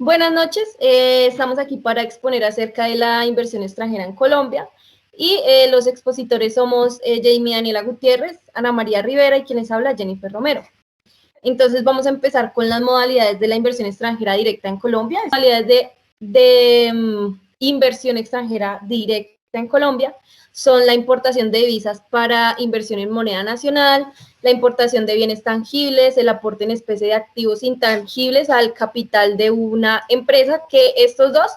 Buenas noches, estamos aquí para exponer acerca de la inversión extranjera en Colombia y los expositores somos Jamie Daniela Gutiérrez, Ana María Rivera y quien les habla Jennifer Romero. Entonces vamos a empezar con las modalidades de la inversión extranjera directa en Colombia. Las modalidades de inversión extranjera directa en Colombia son la importación de divisas para inversión en moneda nacional, la importación de bienes tangibles, el aporte en especie de activos intangibles al capital de una empresa, que estos dos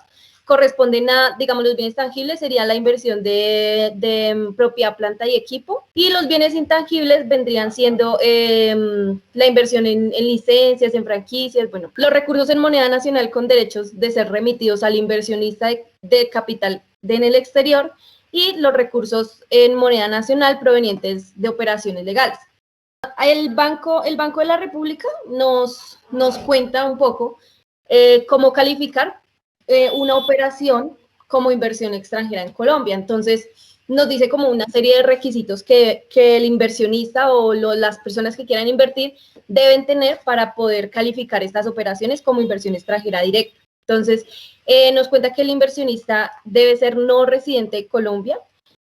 corresponden a, digamos, los bienes tangibles serían la inversión de propiedad, planta y equipo, y los bienes intangibles vendrían siendo la inversión en licencias, en franquicias, bueno, los recursos en moneda nacional con derechos de ser remitidos al inversionista de capital en el exterior, y los recursos en moneda nacional provenientes de operaciones legales. El Banco de la República nos cuenta un poco cómo calificar una operación como inversión extranjera en Colombia. Entonces, nos dice como una serie de requisitos que el inversionista o las personas que quieran invertir deben tener para poder calificar estas operaciones como inversión extranjera directa. Entonces, nos cuenta que el inversionista debe ser no residente de Colombia,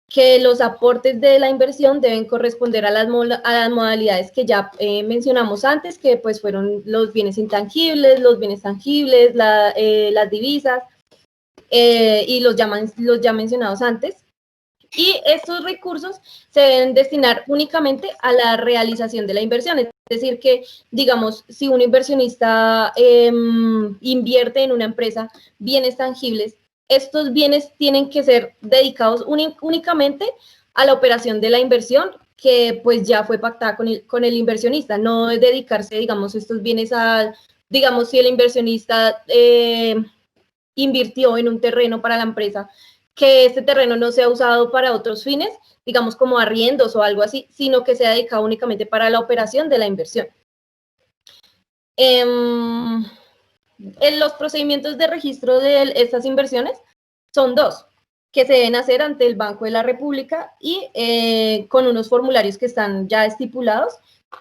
que los aportes de la inversión deben corresponder a las modalidades que ya mencionamos antes, que pues fueron los bienes intangibles, los bienes tangibles, las divisas y los ya mencionados antes. Y estos recursos se deben destinar únicamente a la realización de la inversión. Es decir, que, digamos, si un inversionista invierte en una empresa bienes tangibles, estos bienes tienen que ser dedicados únicamente a la operación de la inversión que pues ya fue pactada con el inversionista, no dedicarse, digamos, estos bienes a, digamos, si el inversionista invirtió en un terreno para la empresa, que este terreno no sea usado para otros fines, digamos como arriendos o algo así, sino que sea dedicado únicamente para la operación de la inversión. En los procedimientos de registro de estas inversiones son dos, que se deben hacer ante el Banco de la República y con unos formularios que están ya estipulados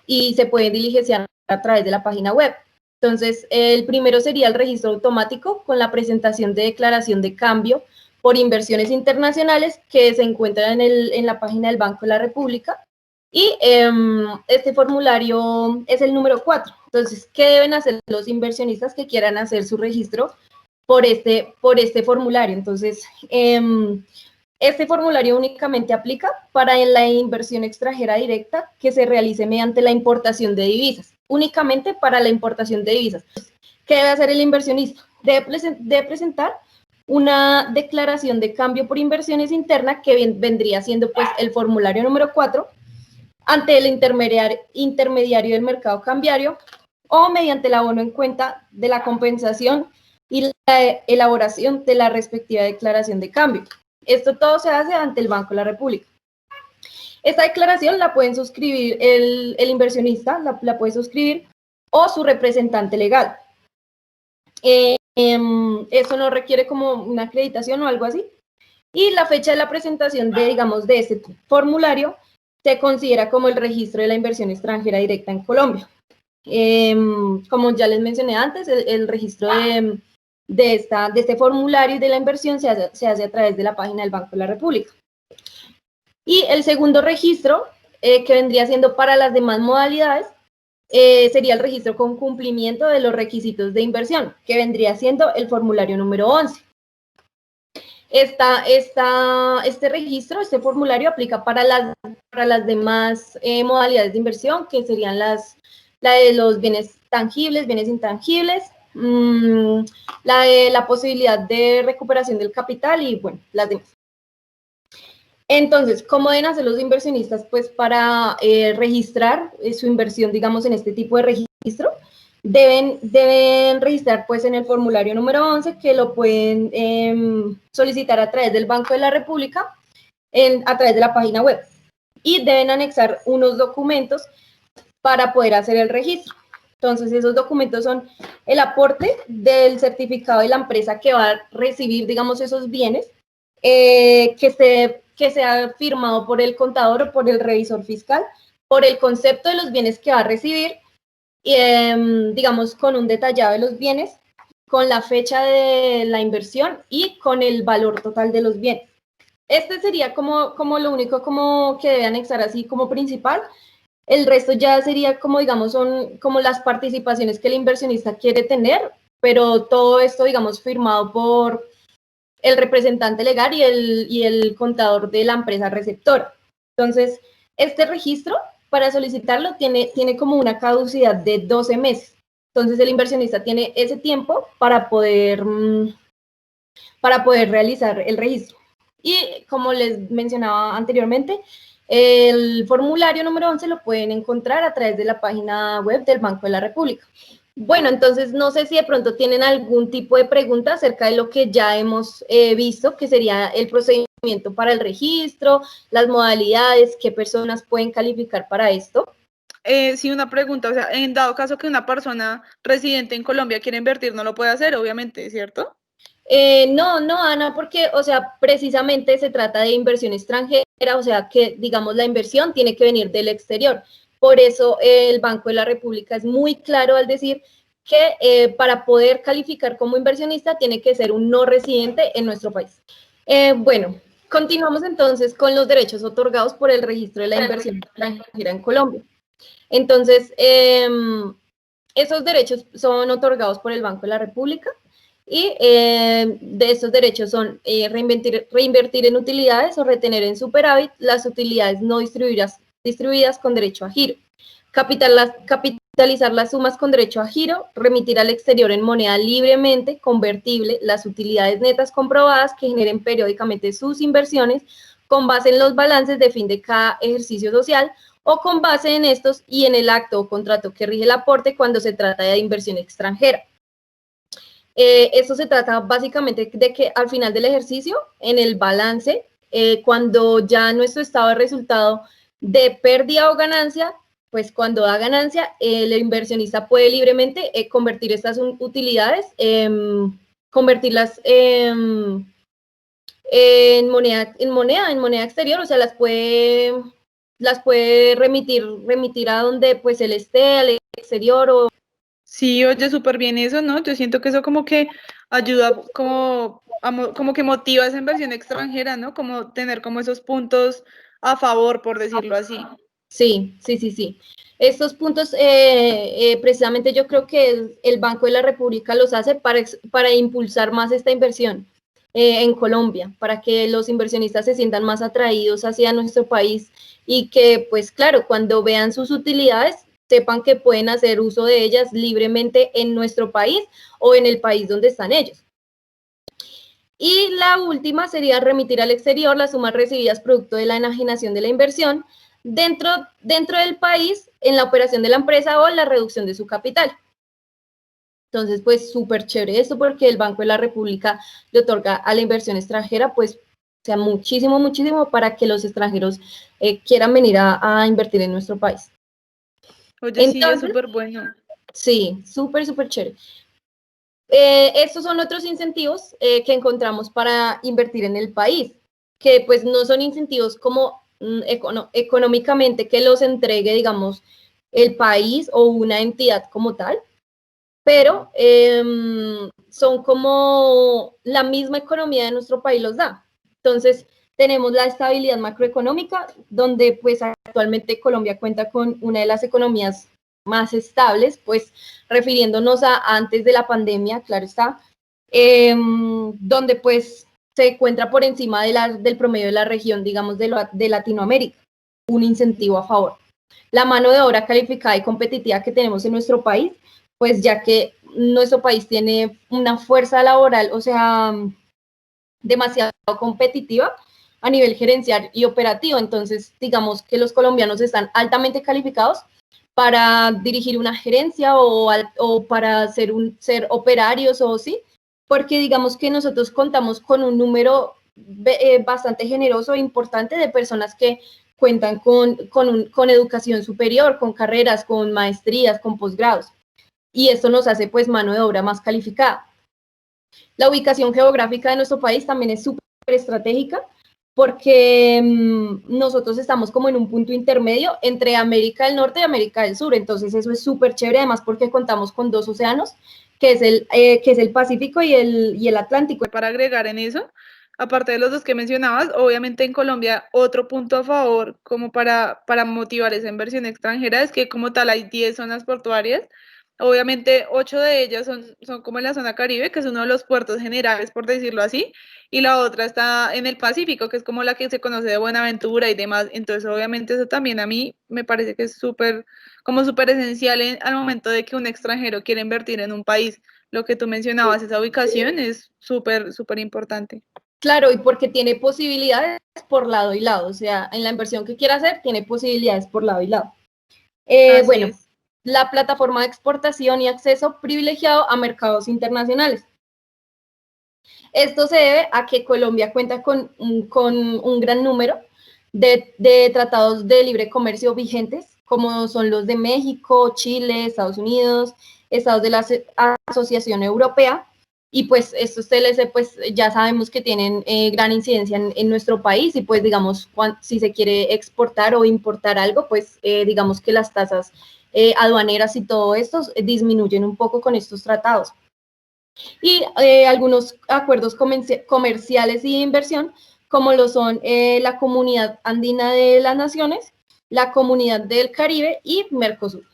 y se pueden diligenciar a través de la página web. Entonces, el primero sería el registro automático con la presentación de declaración de cambio por inversiones internacionales que se encuentra en la página del Banco de la República. Y este formulario es el número 4. Entonces, ¿qué deben hacer los inversionistas que quieran hacer su registro por este formulario? Entonces, este formulario únicamente aplica para la inversión extranjera directa que se realice mediante la importación de divisas, únicamente para la importación de divisas. ¿Qué debe hacer el inversionista? Debe presentar una declaración de cambio por inversiones interna que vendría siendo pues el formulario número 4 ante el intermediario del mercado cambiario o mediante el abono en cuenta de la compensación y la elaboración de la respectiva declaración de cambio. Esto todo se hace ante el Banco de la República. Esta declaración la pueden suscribir el inversionista, la puede suscribir o su representante legal. Eso no requiere como una acreditación o algo así. Y la fecha de la presentación de este formulario se considera como el registro de la inversión extranjera directa en Colombia. Como ya les mencioné antes, el registro de este formulario y de la inversión se hace a través de la página del Banco de la República. Y el segundo registro, que vendría siendo para las demás modalidades, sería el registro con cumplimiento de los requisitos de inversión, que vendría siendo el formulario número 11. Este registro, este formulario aplica para las demás modalidades de inversión, que serían la de los bienes tangibles, bienes intangibles, la de la posibilidad de recuperación del capital y, bueno, las demás. Entonces, ¿cómo deben hacer los inversionistas pues para registrar su inversión, digamos, en este tipo de registro? Deben registrar pues en el formulario número 11, que lo pueden solicitar a través del Banco de la República, a través de la página web. Y deben anexar unos documentos para poder hacer el registro. Entonces, esos documentos son el aporte del certificado de la empresa que va a recibir, digamos, esos bienes, que sea firmado por el contador o por el revisor fiscal, por el concepto de los bienes que va a recibir, digamos, con un detallado de los bienes con la fecha de la inversión y con el valor total de los bienes. Este sería como lo único como que debe anexar así como principal. El resto ya sería como, digamos, son como las participaciones que el inversionista quiere tener, pero todo esto, digamos, firmado por el representante legal y el contador de la empresa receptora. Entonces, este registro, para solicitarlo, tiene como una caducidad de 12 meses. Entonces, el inversionista tiene ese tiempo para poder realizar el registro. Y como les mencionaba anteriormente, el formulario número 11 lo pueden encontrar a través de la página web del Banco de la República. Bueno, entonces no sé si de pronto tienen algún tipo de pregunta acerca de lo que ya hemos visto, que sería el procedimiento para el registro, las modalidades, qué personas pueden calificar para esto. Sí, una pregunta, o sea, en dado caso que una persona residente en Colombia quiera invertir, no lo puede hacer, obviamente, ¿cierto? No, Ana, porque, o sea, precisamente se trata de inversión extranjera, o sea, que, digamos, la inversión tiene que venir del exterior. Por eso el Banco de la República es muy claro al decir que para poder calificar como inversionista tiene que ser un no residente en nuestro país. Bueno, continuamos entonces con los derechos otorgados por el registro de la inversión extranjera en Colombia. Entonces, esos derechos son otorgados por el Banco de la República y de estos derechos son reinvertir en utilidades o retener en superávit las utilidades no distribuidas con derecho a giro, capitalizar las sumas con derecho a giro, remitir al exterior en moneda libremente convertible las utilidades netas comprobadas que generen periódicamente sus inversiones con base en los balances de fin de cada ejercicio social o con base en estos y en el acto o contrato que rige el aporte cuando se trata de inversión extranjera. Esto se trata básicamente de que al final del ejercicio, en el balance, cuando ya nuestro estado de resultado de pérdida o ganancia, pues cuando da ganancia, el inversionista puede libremente convertir estas utilidades, convertirlas en moneda exterior, o sea, las puede remitir a donde pues él esté, al exterior o... Sí, oye, súper bien eso, ¿no? Yo siento que eso como que ayuda, como que motiva esa inversión extranjera, ¿no? Como tener como esos puntos a favor, por decirlo así. Sí. Estos puntos, precisamente yo creo que el Banco de la República los hace para impulsar más esta inversión en Colombia, para que los inversionistas se sientan más atraídos hacia nuestro país y que, pues claro, cuando vean sus utilidades, sepan que pueden hacer uso de ellas libremente en nuestro país o en el país donde están ellos. Y la última sería remitir al exterior las sumas recibidas producto de la enajenación de la inversión dentro del país en la operación de la empresa o la reducción de su capital. Entonces, pues súper chévere esto porque el Banco de la República le otorga a la inversión extranjera, pues, o sea, muchísimo para que los extranjeros quieran venir a invertir en nuestro país. Oye, sí, es Entonces, súper bueno. sí, súper chévere. Estos son otros incentivos que encontramos para invertir en el país, que pues no son incentivos como económicamente que los entregue, digamos, el país o una entidad como tal, pero son como la misma economía de nuestro país los da. Entonces, tenemos la estabilidad macroeconómica, donde pues actualmente Colombia cuenta con una de las economías más estables, pues refiriéndonos a antes de la pandemia, claro está, donde pues se encuentra por encima del promedio de la región, digamos, de Latinoamérica, un incentivo a favor. La mano de obra calificada y competitiva que tenemos en nuestro país, pues ya que nuestro país tiene una fuerza laboral, o sea, demasiado competitiva a nivel gerencial y operativo. Entonces, digamos que los colombianos están altamente calificados para dirigir una gerencia o para ser operarios o sí, porque digamos que nosotros contamos con un número bastante generoso e importante de personas que cuentan con educación superior, con carreras, con maestrías, con posgrados. Y esto nos hace pues mano de obra más calificada. La ubicación geográfica de nuestro país también es súper estratégica porque nosotros estamos como en un punto intermedio entre América del Norte y América del Sur, entonces eso es súper chévere, además porque contamos con dos océanos que es el Pacífico y el Atlántico. Para agregar en eso, aparte de los dos que mencionabas, obviamente en Colombia otro punto a favor como para motivar esa inversión extranjera es que como tal hay 10 zonas portuarias, obviamente 8 de ellas son como en la zona Caribe, que es uno de los puertos generales, por decirlo así, y la otra está en el Pacífico, que es como la que se conoce de Buenaventura y demás. Entonces, obviamente eso también a mí me parece que es como súper esencial al momento de que un extranjero quiere invertir en un país. Lo que tú mencionabas, esa ubicación es súper, súper importante. Claro, y porque tiene posibilidades por lado y lado, o sea, en la inversión que quiera hacer, tiene posibilidades por lado y lado. Así Bueno, es. la plataforma de exportación y acceso privilegiado a mercados internacionales. Esto se debe a que Colombia cuenta con un gran número de tratados de libre comercio vigentes, como son los de México, Chile, Estados Unidos, estados de la Asociación Europea, y pues estos TLC pues ya sabemos que tienen gran incidencia en nuestro país y pues digamos si se quiere exportar o importar algo pues digamos que las tasas aduaneras y todo esto disminuyen un poco con estos tratados. Y algunos acuerdos comerciales y de inversión, como lo son la Comunidad Andina de las Naciones, la Comunidad del Caribe y Mercosur.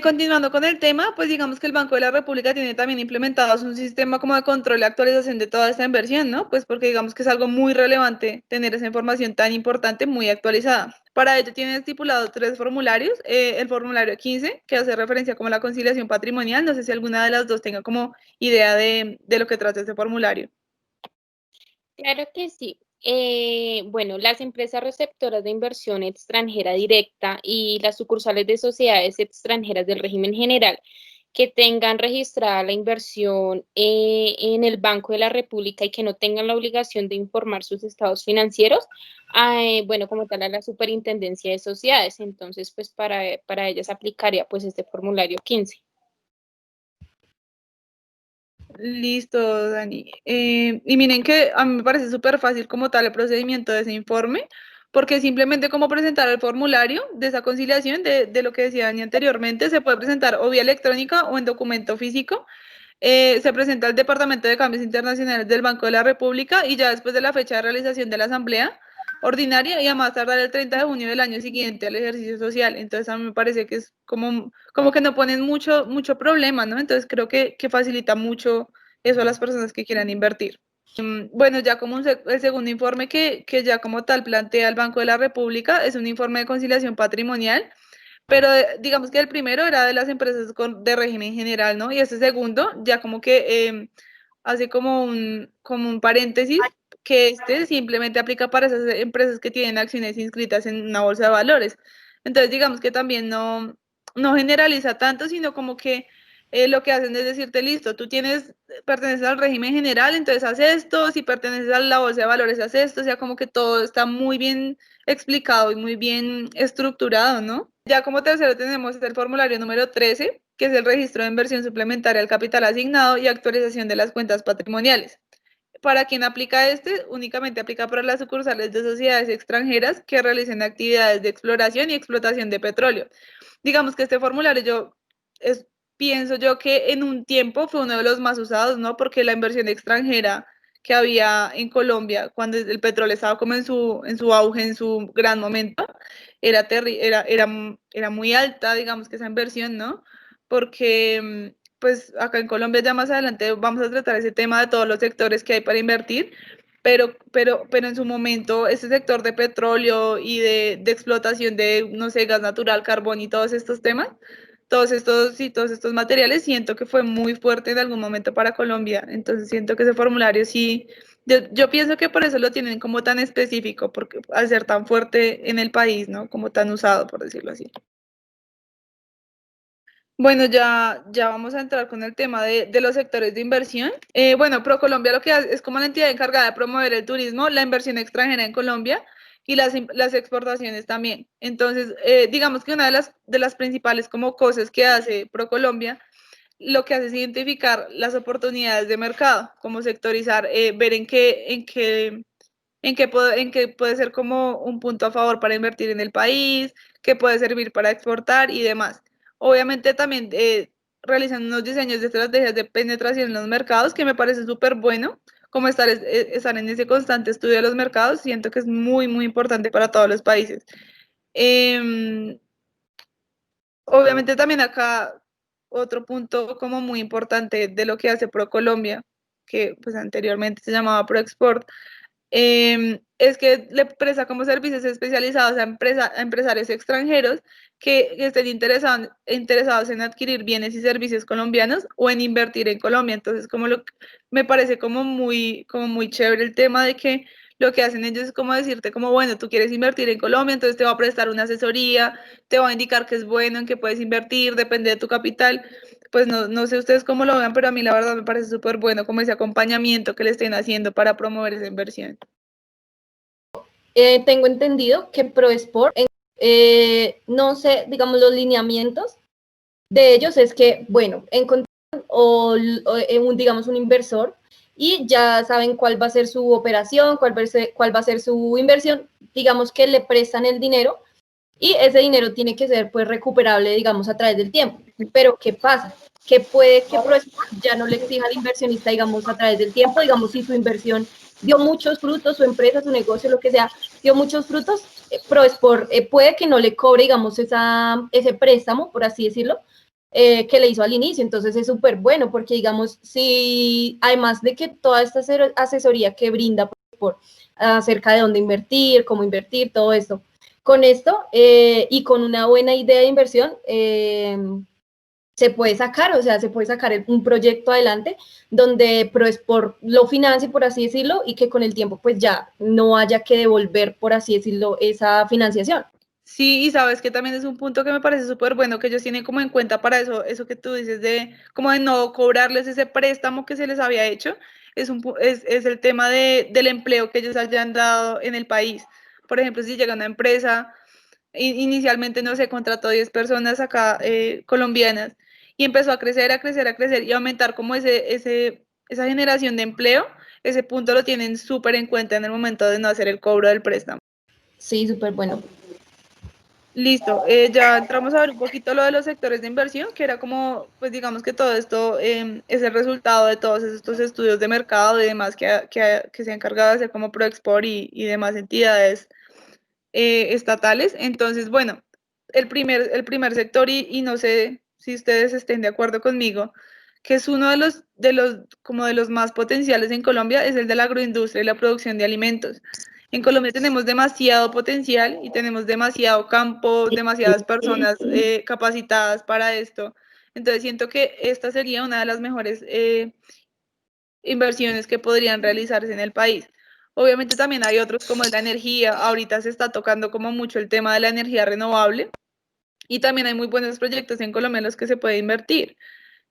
Continuando con el tema, pues digamos que el Banco de la República tiene también implementado un sistema como de control y actualización de toda esta inversión, ¿no? Pues porque digamos que es algo muy relevante tener esa información tan importante muy actualizada. Para ello tienen estipulados 3 formularios. El formulario 15, que hace referencia como a la conciliación patrimonial. No sé si alguna de las dos tenga como idea de lo que trata este formulario. Claro que sí. Bueno, las empresas receptoras de inversión extranjera directa y las sucursales de sociedades extranjeras del régimen general que tengan registrada la inversión en el Banco de la República y que no tengan la obligación de informar sus estados financieros, bueno, como tal a la Superintendencia de Sociedades. Entonces, pues para ellas aplicaría pues este formulario 15. Listo, Dani. Y miren que a mí me parece súper fácil como tal el procedimiento de ese informe, porque simplemente como presentar el formulario de esa conciliación de lo que decía Dani anteriormente, se puede presentar o vía electrónica o en documento físico. Se presenta al Departamento de Cambios Internacionales del Banco de la República y ya después de la fecha de realización de la asamblea ordinaria y a más tardar el 30 de junio del año siguiente al ejercicio social. Entonces a mí me parece que es como que no ponen mucho problema, ¿no? Entonces creo que facilita mucho eso a las personas que quieran invertir. Bueno, ya como el segundo informe que ya como tal plantea el Banco de la República es un informe de conciliación patrimonial, pero digamos que el primero era de las empresas de régimen general, ¿no? Y este segundo ya como que hace como un paréntesis que este simplemente aplica para esas empresas que tienen acciones inscritas en una bolsa de valores. Entonces digamos que también no generaliza tanto, sino como que lo que hacen es decirte, listo, perteneces al régimen general, entonces haz esto, si perteneces a la bolsa de valores, haz esto, o sea, como que todo está muy bien explicado y muy bien estructurado, ¿no? Ya como tercero tenemos el formulario número 13, que es el registro de inversión suplementaria al capital asignado y actualización de las cuentas patrimoniales. Para quien aplica únicamente aplica para las sucursales de sociedades extranjeras que realicen actividades de exploración y explotación de petróleo. Digamos que este formulario pienso yo que en un tiempo fue uno de los más usados, ¿no? Porque la inversión extranjera que había en Colombia cuando el petróleo estaba como en su auge, en su gran momento, era muy alta, digamos que esa inversión, ¿no? Porque pues acá en Colombia ya más adelante vamos a tratar ese tema de todos los sectores que hay para invertir, pero en su momento ese sector de petróleo y de explotación de, no sé, gas natural, carbón y todos estos temas, todos estos materiales, siento que fue muy fuerte en algún momento para Colombia. Entonces siento que ese formulario sí, yo pienso que por eso lo tienen como tan específico, porque al ser tan fuerte en el país, ¿no? Como tan usado, por decirlo así. Bueno, ya vamos a entrar con el tema de los sectores de inversión. Bueno, ProColombia lo que hace es como la entidad encargada de promover el turismo, la inversión extranjera en Colombia y las exportaciones también. Entonces, digamos que una de las principales como cosas que hace ProColombia, lo que hace es identificar las oportunidades de mercado, como sectorizar, ver en qué puede ser como un punto a favor para invertir en el país, qué puede servir para exportar y demás. Obviamente también realizan unos diseños de estrategias de penetración en los mercados, que me parece súper bueno, como estar en ese constante estudio de los mercados, siento que es muy, muy importante para todos los países. Em, Obviamente también acá otro punto como muy importante de lo que hace ProColombia, que pues anteriormente se llamaba ProExport, es que le presta como servicios especializados a empresarios extranjeros que estén interesados en adquirir bienes y servicios colombianos o en invertir en Colombia. Entonces, me parece como muy chévere el tema de que lo que hacen ellos es como decirte como, bueno, tú quieres invertir en Colombia, entonces te va a prestar una asesoría, te va a indicar qué es bueno, en qué puedes invertir, depende de tu capital. Pues no sé ustedes cómo lo vean, pero a mí la verdad me parece súper bueno como ese acompañamiento que le estén haciendo para promover esa inversión. Tengo entendido que ProSport, no sé, digamos, los lineamientos de ellos es que, bueno, encontrar digamos, un inversor y ya saben cuál va a ser su operación, cuál va a ser su inversión, digamos que le prestan el dinero y ese dinero tiene que ser pues recuperable, digamos, a través del tiempo. Pero ¿qué pasa? Que puede que ProSport ya no le exija al inversionista, digamos, a través del tiempo, digamos, si su inversión dio muchos frutos, su empresa, su negocio, lo que sea, dio muchos frutos, ProSport puede que no le cobre, digamos, ese préstamo, por así decirlo, que le hizo al inicio. Entonces es súper bueno porque, digamos, si además de que toda esta asesoría que brinda ProSport acerca de dónde invertir, cómo invertir, todo esto, con esto y con una buena idea de inversión, se puede sacar, o sea, se puede sacar un proyecto adelante donde ProSport lo financie, por así decirlo, y que con el tiempo pues ya no haya que devolver, por así decirlo, esa financiación. Sí, y sabes que también es un punto que me parece súper bueno que ellos tienen como en cuenta para eso que tú dices de como de no cobrarles ese préstamo que se les había hecho, es el tema del empleo que ellos hayan dado en el país. Por ejemplo, si llega una empresa, inicialmente no se contrató 10 personas acá colombianas y empezó a crecer, a crecer, a crecer y a aumentar como esa generación de empleo, ese punto lo tienen súper en cuenta en el momento de no hacer el cobro del préstamo. Sí, súper bueno. Listo, ya entramos a ver un poquito lo de los sectores de inversión, que era como, pues digamos que todo esto es el resultado de todos estos estudios de mercado y demás que se ha encargado de hacer como ProExport y demás entidades estatales. Entonces, bueno, el primer sector, y no sé si ustedes estén de acuerdo conmigo, que es uno como de los más potenciales en Colombia, es el de la agroindustria y la producción de alimentos. En Colombia tenemos demasiado potencial y tenemos demasiado campo, demasiadas personas capacitadas para esto. Entonces siento que esta sería una de las mejores inversiones que podrían realizarse en el país. Obviamente también hay otros como es la energía. Ahorita se está tocando como mucho el tema de la energía renovable y también hay muy buenos proyectos en Colombia en los que se puede invertir.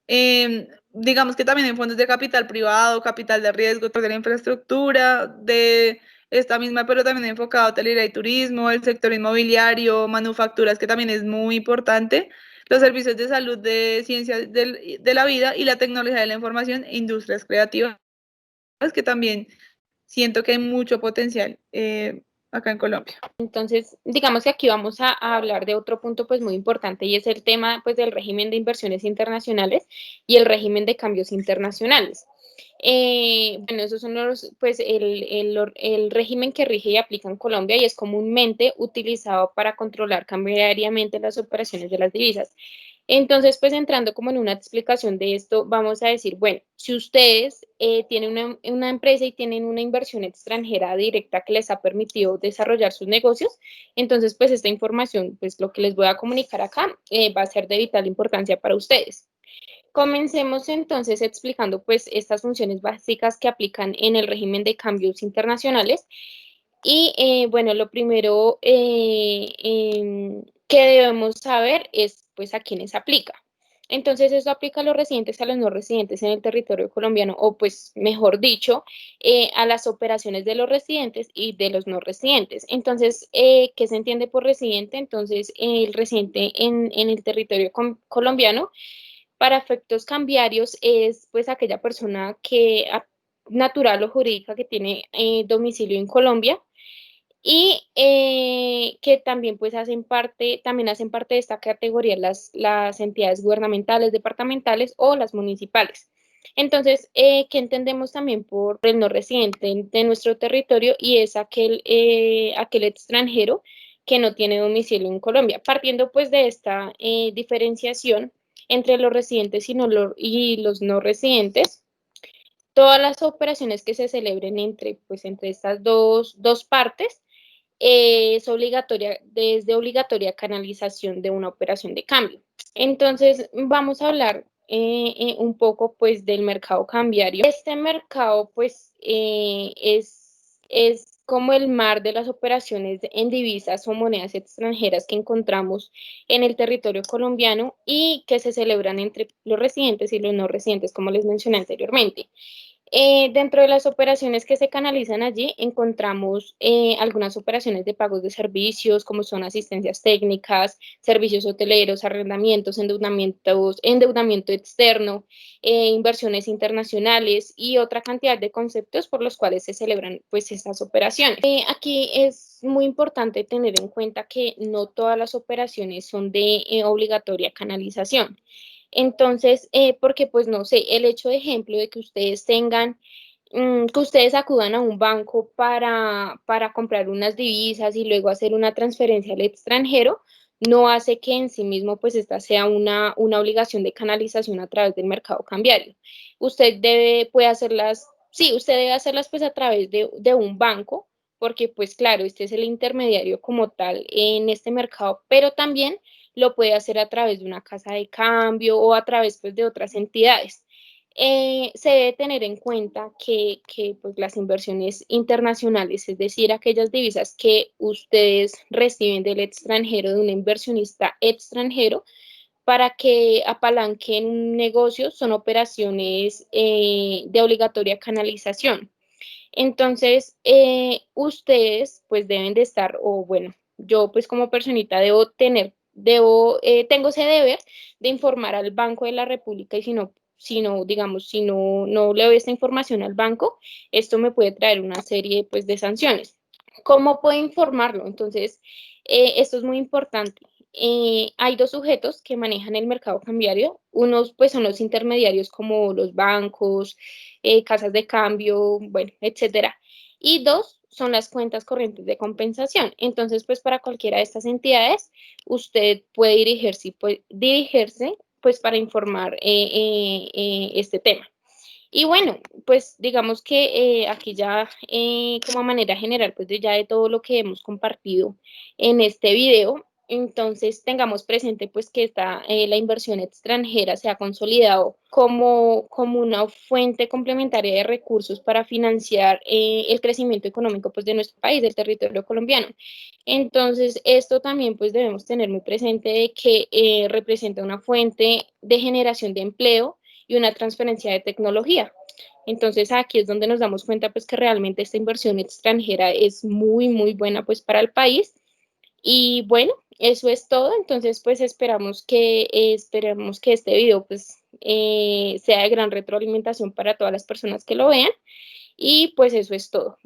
Digamos que también en fondos de capital privado, capital de riesgo, de la infraestructura, de esta misma, pero también enfocado a hotelería y turismo, el sector inmobiliario, manufacturas, que también es muy importante, los servicios de salud, de ciencias de la vida y la tecnología de la información e industrias creativas, que también siento que hay mucho potencial acá en Colombia. Entonces, digamos que aquí vamos a hablar de otro punto pues muy importante y es el tema pues del régimen de inversiones internacionales y el régimen de cambios internacionales. Bueno, esos son pues el régimen que rige y aplica en Colombia y es comúnmente utilizado para controlar cambiariamente las operaciones de las divisas. Entonces, pues entrando como en una explicación de esto, vamos a decir, bueno, si ustedes tienen una empresa y tienen una inversión extranjera directa que les ha permitido desarrollar sus negocios, entonces pues esta información, pues lo que les voy a comunicar acá va a ser de vital importancia para ustedes. Comencemos entonces explicando pues estas funciones básicas que aplican en el régimen de cambios internacionales. Y bueno, lo primero que debemos saber es pues a quiénes aplica. Entonces, eso aplica a los residentes, a los no residentes en el territorio colombiano, o pues, mejor dicho, a las operaciones de los residentes y de los no residentes. Entonces, ¿qué se entiende por residente? Entonces, el residente en el territorio colombiano, para efectos cambiarios, es pues aquella persona que natural o jurídica que tiene domicilio en Colombia y que también pues también hacen parte de esta categoría las entidades gubernamentales, departamentales o las municipales. Entonces, ¿qué entendemos también por el no residente de nuestro territorio? Y es aquel extranjero que no tiene domicilio en Colombia. Partiendo pues de esta diferenciación entre los residentes y los no residentes, todas las operaciones que se celebren entre estas dos partes desde obligatoria canalización de una operación de cambio. Entonces, vamos a hablar un poco pues del mercado cambiario. Este mercado pues es como el mar de las operaciones en divisas o monedas extranjeras que encontramos en el territorio colombiano y que se celebran entre los residentes y los no residentes, como les mencioné anteriormente. Dentro de las operaciones que se canalizan allí encontramos algunas operaciones de pagos de servicios, como son asistencias técnicas, servicios hoteleros, arrendamientos, endeudamiento externo, inversiones internacionales y otra cantidad de conceptos por los cuales se celebran pues estas operaciones. Aquí es muy importante tener en cuenta que no todas las operaciones son de obligatoria canalización. Entonces, porque pues no sé, el hecho de ejemplo de que ustedes que ustedes acudan a un banco para comprar unas divisas y luego hacer una transferencia al extranjero, no hace que en sí mismo pues esta sea una obligación de canalización a través del mercado cambiario. Usted debe hacerlas pues a través de un banco, porque pues claro, este es el intermediario como tal en este mercado, pero también lo puede hacer a través de una casa de cambio o a través pues, de otras entidades. Se debe tener en cuenta que pues, las inversiones internacionales, es decir, aquellas divisas que ustedes reciben del extranjero, de un inversionista extranjero, para que apalanquen un negocio, son operaciones de obligatoria canalización. Entonces, ustedes pues deben de estar, o bueno, yo pues como personita tengo ese deber de informar al Banco de la República y digamos, si no le doy esta información al banco, esto me puede traer una serie pues de sanciones. ¿Cómo puedo informarlo? Entonces, esto es muy importante. Hay dos sujetos que manejan el mercado cambiario. Unos pues son los intermediarios como los bancos, casas de cambio, bueno, etcétera. Y dos son las cuentas corrientes de compensación. Entonces, pues para cualquiera de estas entidades, usted puede dirigirse pues para informar este tema. Y bueno, pues digamos que aquí ya como a manera general, pues de todo lo que hemos compartido en este video, entonces tengamos presente pues que la inversión extranjera se ha consolidado como una fuente complementaria de recursos para financiar el crecimiento económico pues de nuestro país, del territorio colombiano. Entonces, esto también pues debemos tener muy presente de que representa una fuente de generación de empleo y una transferencia de tecnología. Entonces aquí es donde nos damos cuenta pues que realmente esta inversión extranjera es muy, muy buena pues para el país. Y bueno, eso es todo. Entonces pues esperamos que este video pues sea de gran retroalimentación para todas las personas que lo vean. Y pues eso es todo.